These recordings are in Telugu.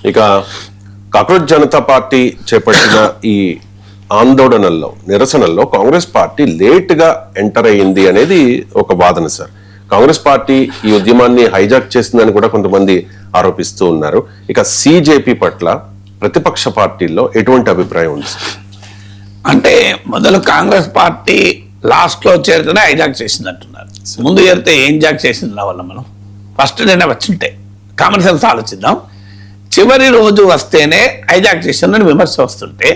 ఇక కాక్రోచ్ జనతా పార్టీ చేపట్టిన ఈ ఆందోళనల్లో నిరసనల్లో కాంగ్రెస్ పార్టీ లేట్ గా ఎంటర్ అయ్యింది అనేది ఒక వాదన సార్. కాంగ్రెస్ పార్టీ ఈ ఉద్యమాన్ని హైజాక్ చేసిందని కూడా కొంతమంది ఆరోపిస్తూ ఉన్నారు. ఇక సిజేపీ పట్ల ప్రతిపక్ష పార్టీల్లో ఎటువంటి అభిప్రాయం ఉంది సార్? అంటే మొదలు కాంగ్రెస్ పార్టీ లాస్ట్ లో చేరితేనే హైజాక్ చేసింది అంటున్నారు. ముందు చేరితే ఏం జాక్ చేసింది వల్ల మనం ఫస్ట్ డేనే వచ్చింటే కామన్ సెన్స్ ఆలోచిద్దాం. చివరి రోజు వస్తేనే హైజాక్ చేసిందని విమర్శ వస్తుంటే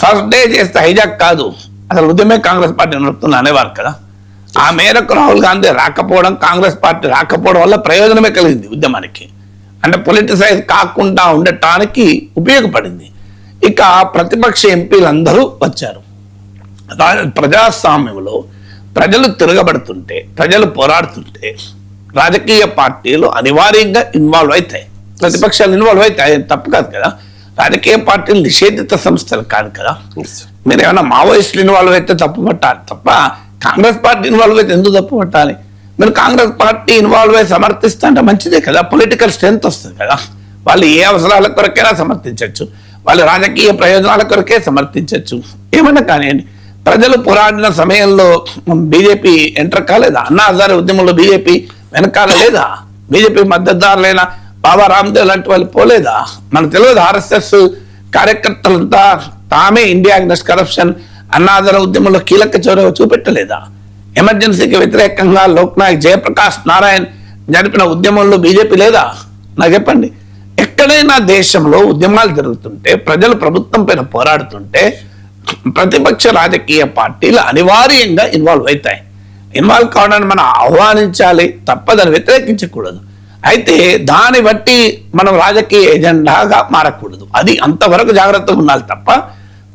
ఫస్ట్ డే చేస్తే హైజాక్ కాదు, అసలు ఉద్యమే కాంగ్రెస్ పార్టీ నడుపుతుంది అనేవారు కదా. ఆ మేరకు రాహుల్ గాంధీ రాకపోవడం, కాంగ్రెస్ పార్టీ రాకపోవడం వల్ల ప్రయోజనమే కలిగింది ఉద్యమానికి. అంటే పొలిటిసైజ్ కాకుండా ఉండటానికి ఉపయోగపడింది. ఇక ప్రతిపక్ష ఎంపీలందరూ వచ్చారు. ప్రజాస్వామ్యంలో ప్రజలు తిరగబడుతుంటే, ప్రజలు పోరాడుతుంటే రాజకీయ పార్టీలు అనివార్యంగా ఇన్వాల్వ్ అవుతాయి, ప్రతిపక్షాలు ఇన్వాల్వ్ అవుతాయి. తప్పు కాదు కదా, రాజకీయ పార్టీలు నిషేధిత సంస్థలు కాదు కదా. మీరు ఏమైనా మావోయిస్టులు ఇన్వాల్వ్ అయితే తప్పు పట్టాలి తప్ప కాంగ్రెస్ పార్టీ ఇన్వాల్వ్ అయితే ఎందుకు తప్పు పట్టాలి? మీరు కాంగ్రెస్ పార్టీ ఇన్వాల్వ్ అయి సమర్థిస్తే అంటే మంచిదే కదా, పొలిటికల్ స్ట్రెంత్ వస్తుంది కదా. వాళ్ళు ఏ అవసరాల కొరకైనా సమర్థించవచ్చు, వాళ్ళ రాజకీయ ప్రయోజనాల కొరకే సమర్థించవచ్చు, ఏమన్నా కానివ్వండి. ప్రజలు పోరాడిన సమయంలో బీజేపీ ఎంటర్ కాలేదా? అన్నా హజారే ఉద్యమంలో బీజేపీ వెనకాల లేదా? బీజేపీ మద్దతుదారులైన బాబా రామ్దేవ్ లాంటి వాళ్ళు పోలేదా? మనకు తెలియదు. ఆర్ఎస్ఎస్ కార్యకర్తలంతా తామే India against corruption Anna Hazare ఉద్యమంలో కీలక చొరవ చూపెట్టలేదా? ఎమర్జెన్సీకి వ్యతిరేకంగా లోక్ నాయక్ జయప్రకాష్ నారాయణ్ జరిపిన ఉద్యమంలో బీజేపీ లేదా? నాకు చెప్పండి. ఎక్కడైనా దేశంలో ఉద్యమాలు జరుగుతుంటే, ప్రజలు ప్రభుత్వం పైన పోరాడుతుంటే ప్రతిపక్ష రాజకీయ పార్టీలు అనివార్యంగా ఇన్వాల్వ్ అవుతాయి. ఇన్వాల్వ్ కావడాన్ని మనం ఆహ్వానించాలి తప్ప దాన్ని వ్యతిరేకించకూడదు. అయితే దాన్ని బట్టి మనం రాజకీయ ఎజెండాగా మారకూడదు. అది అంతవరకు జాగ్రత్తగా ఉండాలి తప్ప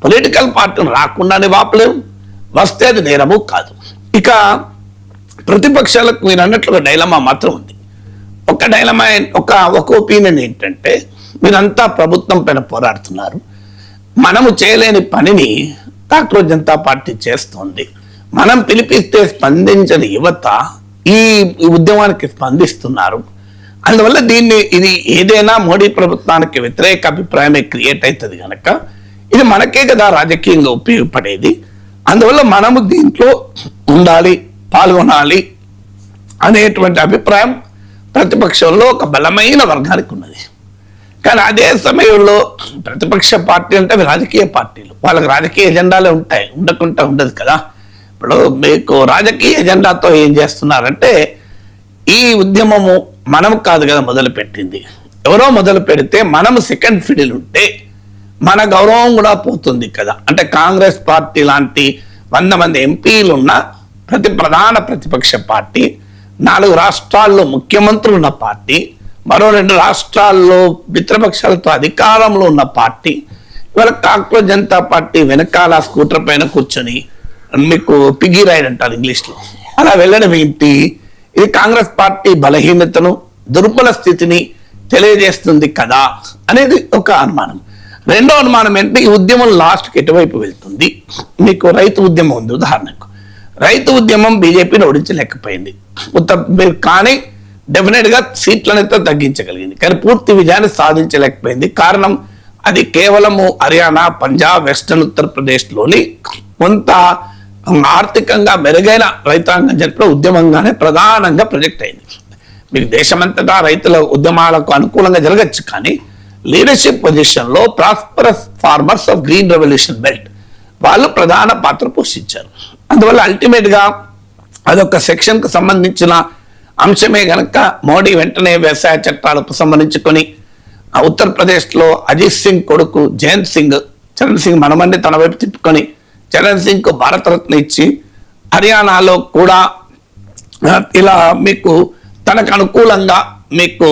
పొలిటికల్ పార్టీని రాకుండానే వాపలేము, వస్తే అది నేరము కాదు. ఇక ప్రతిపక్షాలకు మీరు అన్నట్లుగా డైలమా మాత్రం ఉంది. ఒక డైలమా, ఒక ఒపీనియన్ ఏంటంటే, మీరంతా ప్రభుత్వం పైన పోరాడుతున్నారు, మనము చేయలేని పనిని కాక్రోచ్ జనతా పార్టీ చేస్తోంది, మనం పిలిపిస్తే స్పందించని యువత ఈ ఉద్యమానికి స్పందిస్తున్నారు, అందువల్ల ఇది ఏదైనా మోడీ ప్రభుత్వానికి వ్యతిరేక అభిప్రాయమే క్రియేట్ అవుతుంది కనుక ఇది మనకే కదా రాజకీయంగా ఉపయోగపడేది, అందువల్ల మనము దీంట్లో ఉండాలి, పాల్గొనాలి అనేటువంటి అభిప్రాయం ప్రతిపక్షంలో ఒక బలమైన వర్గానికి ఉన్నది. కానీ అదే సమయంలో ప్రతిపక్ష పార్టీ అంటే అవి రాజకీయ పార్టీలు, వాళ్ళకి రాజకీయ ఎజెండాలే ఉంటాయి, ఉండకుండా ఉండదు కదా. ఇప్పుడు మీకు రాజకీయ ఎజెండాతో ఏం చేస్తున్నారంటే, ఈ ఉద్యమము మనం కాదు కదా మొదలు పెట్టింది, ఎవరో మొదలు పెడితే మనము సెకండ్ ఫిడిల్ ఉంటే మన గౌరవం కూడా పోతుంది కదా. అంటే కాంగ్రెస్ పార్టీ లాంటి 100 మంది ఎంపీలు ఉన్న ప్రధాన ప్రతిపక్ష పార్టీ, 4 రాష్ట్రాల్లో ముఖ్యమంత్రులు ఉన్న పార్టీ, మరో 2 రాష్ట్రాల్లో మిత్రపక్షాలతో అధికారంలో ఉన్న పార్టీ, ఇవాళ కాక్రోచ్ జనతా పార్టీ వెనకాల స్కూటర్ పైన కూర్చొని మీకు పిగ్గీ రైడ్ అంటారు ఇంగ్లీష్లో, అలా వెళ్ళడం ఏంటి? ఇది కాంగ్రెస్ పార్టీ బలహీనతను, దుర్బల స్థితిని తెలియజేస్తుంది కదా అనేది ఒక అనుమానం. రెండో అనుమానం ఏంటంటే, ఈ ఉద్యమం లాస్ట్కి ఎటువైపు వెళ్తుంది? మీకు రైతు ఉద్యమం ఉంది ఉదాహరణకు. రైతు ఉద్యమం బీజేపీని ఓడించలేకపోయింది, కానీ డెఫినెట్ గా సీట్లనైతే తగ్గించగలిగింది, కానీ పూర్తి విజయాన్ని సాధించలేకపోయింది. కారణం అది కేవలము హర్యానా, పంజాబ్, వెస్టర్న్ ఉత్తరప్రదేశ్ లోని కొంత ఆర్థికంగా మెరుగైన రైతాంగం జరిపిన ఉద్యమంగానే ప్రధానంగా ప్రొజెక్ట్ అయింది. మీకు దేశమంతటా రైతుల ఉద్యమాలకు అనుకూలంగా జరగచ్చు, కానీ లీడర్షిప్ పొజిషన్ లో prosperous farmers of green revolution belt వాళ్ళు ప్రధాన పాత్ర పోషించారు. అందువల్ల అల్టిమేట్ గా అదొక సెక్షన్ కు సంబంధించిన అంశమే గనక మోడీ వెంటనే వ్యవసాయ చట్టాలకు సంబంధించుకొని ఉత్తరప్రదేశ్ లో అజిత్ సింగ్ కొడుకు జయంత్ సింగ్, చరణ్ సింగ్ మనమన్ని తన వైపు తిప్పుకొని చరణ్ సింగ్ కు భారతరత్న ఇచ్చి, హర్యానాలో కూడా ఇలా మీకు తనకు అనుకూలంగా మీకు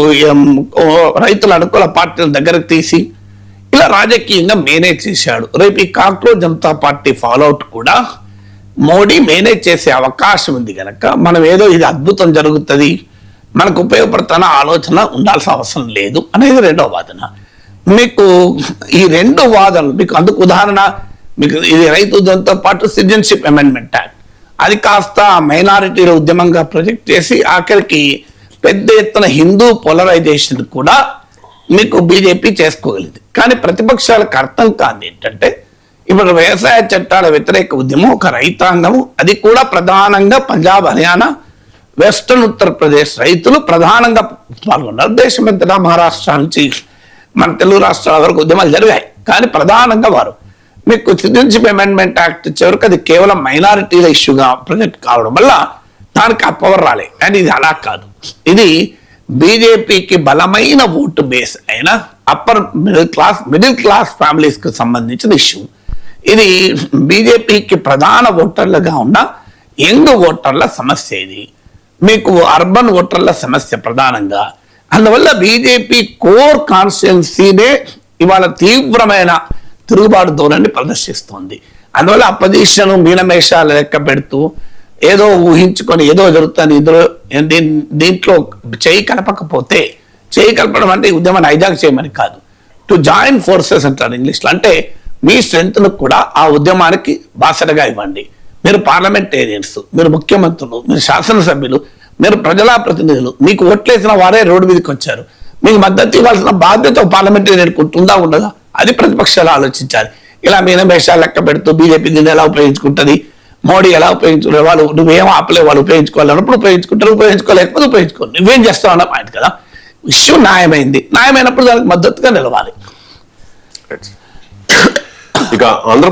రైతుల అనుకూల పార్టీల దగ్గరకు తీసి ఇలా రాజకీయంగా మేనేజ్ చేశాడు. రేపు ఈ కాక్రోచ్ జనతా పార్టీ ఫాలోఅవుట్ కూడా మోడీ మేనేజ్ చేసే అవకాశం ఉంది కనుక మనం ఏదో ఇది అద్భుతం జరుగుతుంది, మనకు ఉపయోగపడుతున్న ఆలోచన ఉండాల్సిన అవసరం లేదు అనేది రెండో వాదన. మీకు ఈ 2 వాదనలు మీకు అందుకు ఉదాహరణ, మీకు ఇది రైతు ఉద్యమంతో పాటు సిటిజన్షిప్ అమెండ్మెంట్ యాక్ట్, అది కాస్త మైనారిటీల ఉద్యమంగా ప్రొజెక్ట్ చేసి ఆఖరికి పెద్ద ఎత్తున హిందూ పోలరైజేషన్ కూడా మీకు బీజేపీ చేసుకోగలిగింది. కానీ ప్రతిపక్షాలకు అర్థం కాదు ఏంటంటే ఇప్పుడు వ్యవసాయ చట్టాల వ్యతిరేక ఉద్యమం ఒక రైతాంగము, అది కూడా ప్రధానంగా పంజాబ్, హర్యానా, వెస్టర్న్ ఉత్తరప్రదేశ్ రైతులు ప్రధానంగా పాల్గొన్నారు. దేశమంతటా మహారాష్ట్ర నుంచి మన తెలుగు రాష్ట్రాల వరకు ఉద్యమాలు జరిగాయి. కానీ ప్రధానంగా వారు మీకు సిటిజన్షిప్ అమెండ్మెంట్ యాక్ట్ వచ్చేవరకు అది కేవలం మైనారిటీల ఇష్యూగా ప్రొజెక్ట్ కావడం వల్ల దానికి ఆ పవర్ రాలే. అండ్ ఇది అలా కాదు, ఇది బీజేపీకి బలమైన ఓటు బేస్ అయిన అప్పర్ మిడిల్ క్లాస్ ఫ్యామిలీస్ కు సంబంధించిన ఇష్యూ. ఇది బీజేపీకి ప్రధాన ఓటర్లుగా ఉన్న యంగ్ ఓటర్ల సమస్య. ఇది మీకు అర్బన్ ఓటర్ల సమస్య ప్రధానంగా. అందువల్ల బీజేపీ కోర్ కాన్స్టిట్యున్సీనే ఇవాళ తీవ్రమైన తిరుగుబాటు ధోరణి ప్రదర్శిస్తోంది. అందువల్ల అపోజిషన్ మీనమేషాలు లెక్క పెడుతూ ఏదో ఊహించుకొని ఏదో జరుగుతుంది, దీంట్లో చేయి కలపకపోతే, చేయి కలపడం అంటే ఈ ఉద్యమాన్ని హైజాక్ చేయమని కాదు, టు జాయిన్ ఫోర్సెస్ అంటారు ఇంగ్లీష్లో. అంటే మీ స్ట్రెంగ్త్ను కూడా ఆ ఉద్యమానికి బాసటగా ఇవ్వండి. మీరు పార్లమెంటేరియన్స్, మీరు ముఖ్యమంత్రులు, మీరు శాసనసభ్యులు, మీరు ప్రజా ప్రతినిధులు, మీకు ఓట్లేసిన వారే రోడ్డు మీదకి వచ్చారు. మీకు మద్దతు ఇవ్వాల్సిన బాధ్యత పార్లమెంటేరియన్కి ఉంటుందా ఉండదా, అది ప్రతిపక్షాలు ఆలోచించాలి. ఇలా మీనమేషాలు లెక్క పెడుతూ బీజేపీ దీన్ని ఎలా ఉపయోగించుకుంటుంది, మోడీ ఎలా ఉపయోగించుకునే, వాళ్ళు నువ్వేం ఆపలే, వాళ్ళు ఉపయోగించుకోవాలన్నప్పుడు ఉపయోగించుకుంటారు, ఉపయోగించుకోలేకపోతే ఉపయోగించుకోరు, నువ్వేం చేస్తావు అన్న పాయింట్ కదా. ఇష్యూ న్యాయమైంది, న్యాయమైనప్పుడు దానికి మద్దతుగా నిలవాలి. ఇక ఆంధ్రప్రదేశ్